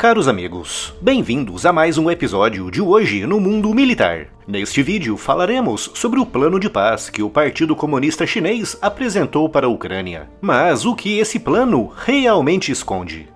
Caros amigos, bem-vindos a mais um episódio de Hoje no Mundo Militar. Neste vídeo falaremos sobre o plano de paz que o Partido Comunista Chinês apresentou para a Ucrânia. Mas o que esse plano realmente esconde?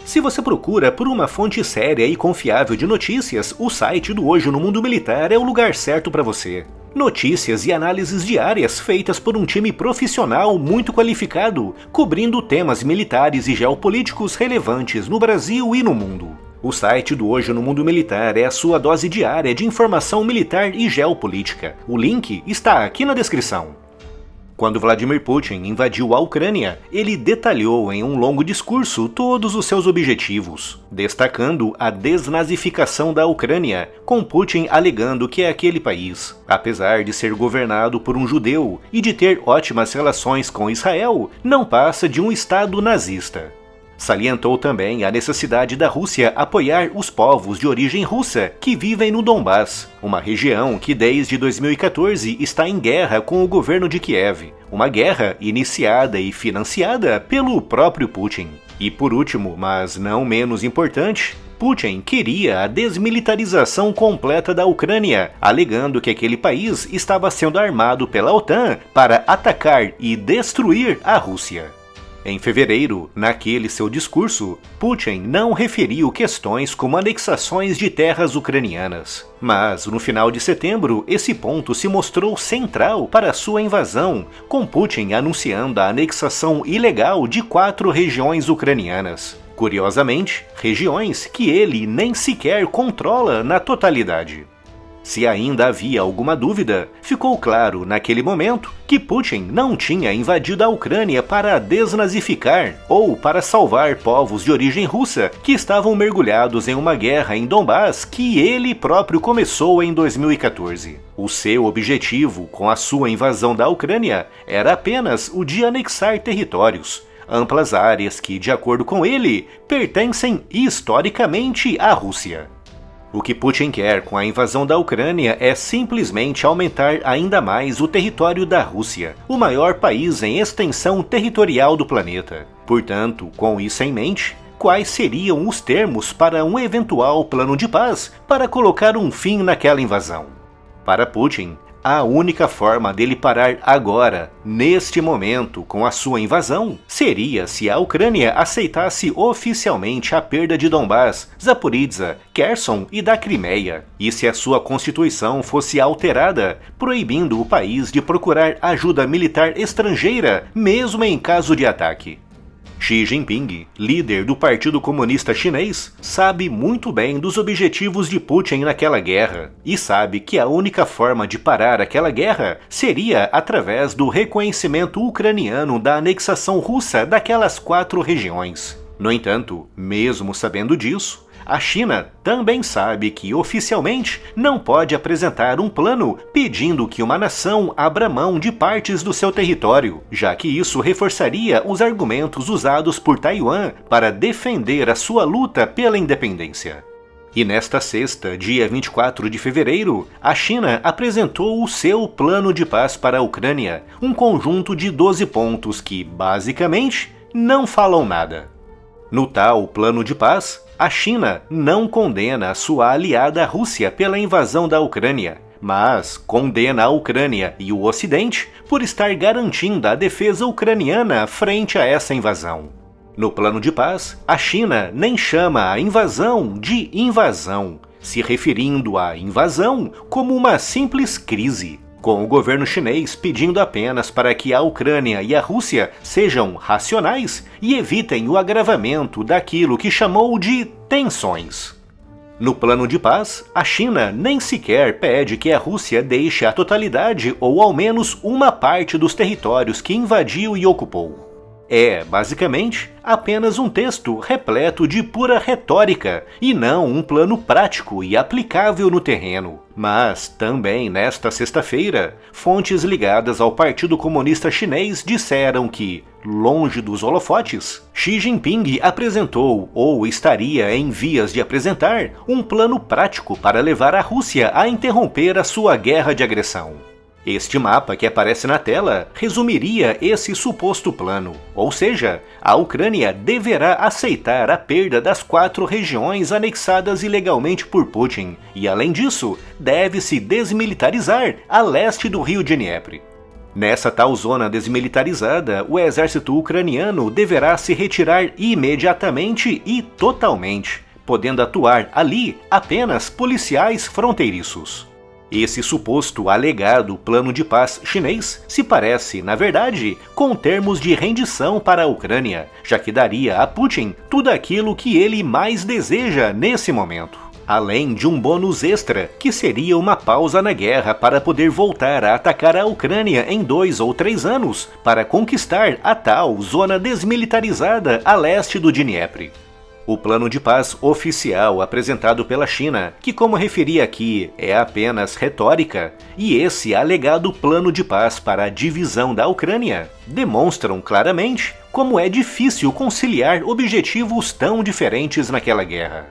Se você procura por uma fonte séria e confiável de notícias, o site do Hoje no Mundo Militar é o lugar certo para você. Notícias e análises diárias feitas por um time profissional muito qualificado, cobrindo temas militares e geopolíticos relevantes no Brasil e no mundo. O site do Hoje no Mundo Militar é a sua dose diária de informação militar e geopolítica. O link está aqui na descrição. Quando Vladimir Putin invadiu a Ucrânia, ele detalhou em um longo discurso todos os seus objetivos, destacando a desnazificação da Ucrânia, com Putin alegando que aquele país, apesar de ser governado por um judeu e de ter ótimas relações com Israel, não passa de um estado nazista. Salientou também a necessidade da Rússia apoiar os povos de origem russa que vivem no Donbás, uma região que desde 2014 está em guerra com o governo de Kiev, uma guerra iniciada e financiada pelo próprio Putin. E por último, mas não menos importante, Putin queria a desmilitarização completa da Ucrânia, alegando que aquele país estava sendo armado pela OTAN para atacar e destruir a Rússia. Em fevereiro, naquele seu discurso, Putin não referiu questões como anexações de terras ucranianas. Mas, no final de setembro, esse ponto se mostrou central para sua invasão, com Putin anunciando a anexação ilegal de 4 regiões ucranianas. Curiosamente, regiões que ele nem sequer controla na totalidade. Se ainda havia alguma dúvida, ficou claro naquele momento que Putin não tinha invadido a Ucrânia para desnazificar ou para salvar povos de origem russa que estavam mergulhados em uma guerra em Donbás que ele próprio começou em 2014. O seu objetivo com a sua invasão da Ucrânia era apenas o de anexar territórios, amplas áreas que, de acordo com ele, pertencem historicamente à Rússia. O que Putin quer com a invasão da Ucrânia é simplesmente aumentar ainda mais o território da Rússia, o maior país em extensão territorial do planeta. Portanto, com isso em mente, quais seriam os termos para um eventual plano de paz para colocar um fim naquela invasão? Para Putin, a única forma dele parar agora, neste momento, com a sua invasão, seria se a Ucrânia aceitasse oficialmente a perda de Donbás, Zaporizhzhia, Kherson e da Crimeia, e se a sua constituição fosse alterada, proibindo o país de procurar ajuda militar estrangeira, mesmo em caso de ataque. Xi Jinping, líder do Partido Comunista Chinês, sabe muito bem dos objetivos de Putin naquela guerra e sabe que a única forma de parar aquela guerra seria através do reconhecimento ucraniano da anexação russa daquelas 4 regiões. No entanto, mesmo sabendo disso, a China também sabe que oficialmente não pode apresentar um plano pedindo que uma nação abra mão de partes do seu território, já que isso reforçaria os argumentos usados por Taiwan para defender a sua luta pela independência. E nesta sexta, dia 24 de fevereiro, a China apresentou o seu plano de paz para a Ucrânia, um conjunto de 12 pontos que, basicamente, não falam nada. No tal plano de paz, a China não condena a sua aliada Rússia pela invasão da Ucrânia, mas condena a Ucrânia e o Ocidente por estar garantindo a defesa ucraniana frente a essa invasão. No plano de paz, a China nem chama a invasão de invasão, se referindo à invasão como uma simples crise, com o governo chinês pedindo apenas para que a Ucrânia e a Rússia sejam racionais e evitem o agravamento daquilo que chamou de tensões. No plano de paz, a China nem sequer pede que a Rússia deixe a totalidade ou ao menos uma parte dos territórios que invadiu e ocupou. É, basicamente, apenas um texto repleto de pura retórica e não um plano prático e aplicável no terreno. Mas, também nesta sexta-feira, fontes ligadas ao Partido Comunista Chinês disseram que, longe dos holofotes, Xi Jinping apresentou, ou estaria em vias de apresentar, um plano prático para levar a Rússia a interromper a sua guerra de agressão. Este mapa que aparece na tela resumiria esse suposto plano, ou seja, a Ucrânia deverá aceitar a perda das 4 regiões anexadas ilegalmente por Putin, e além disso, deve se desmilitarizar a leste do rio Dnieper. Nessa tal zona desmilitarizada, o exército ucraniano deverá se retirar imediatamente e totalmente, podendo atuar ali apenas policiais fronteiriços. Esse suposto alegado plano de paz chinês se parece, na verdade, com termos de rendição para a Ucrânia, já que daria a Putin tudo aquilo que ele mais deseja nesse momento. Além de um bônus extra, que seria uma pausa na guerra para poder voltar a atacar a Ucrânia em 2 ou 3 anos, para conquistar a tal zona desmilitarizada a leste do Dnieper. O plano de paz oficial apresentado pela China, que como referi aqui é apenas retórica, e esse alegado plano de paz para a divisão da Ucrânia, demonstram claramente como é difícil conciliar objetivos tão diferentes naquela guerra.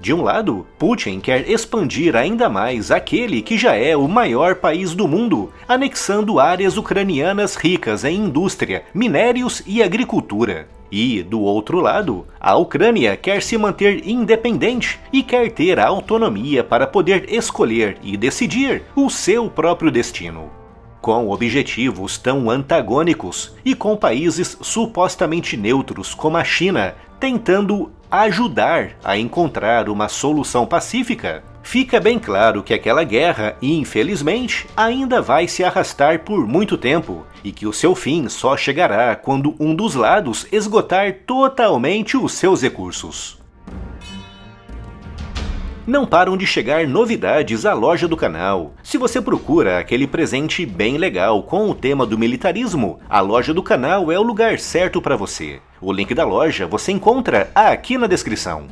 De um lado, Putin quer expandir ainda mais aquele que já é o maior país do mundo, anexando áreas ucranianas ricas em indústria, minérios e agricultura. E, do outro lado, a Ucrânia quer se manter independente e quer ter a autonomia para poder escolher e decidir o seu próprio destino. Com objetivos tão antagônicos e com países supostamente neutros como a China tentando ajudar a encontrar uma solução pacífica, fica bem claro que aquela guerra, infelizmente, ainda vai se arrastar por muito tempo e que o seu fim só chegará quando um dos lados esgotar totalmente os seus recursos. Não param de chegar novidades à loja do canal. Se você procura aquele presente bem legal com o tema do militarismo, a loja do canal é o lugar certo para você. O link da loja você encontra aqui na descrição.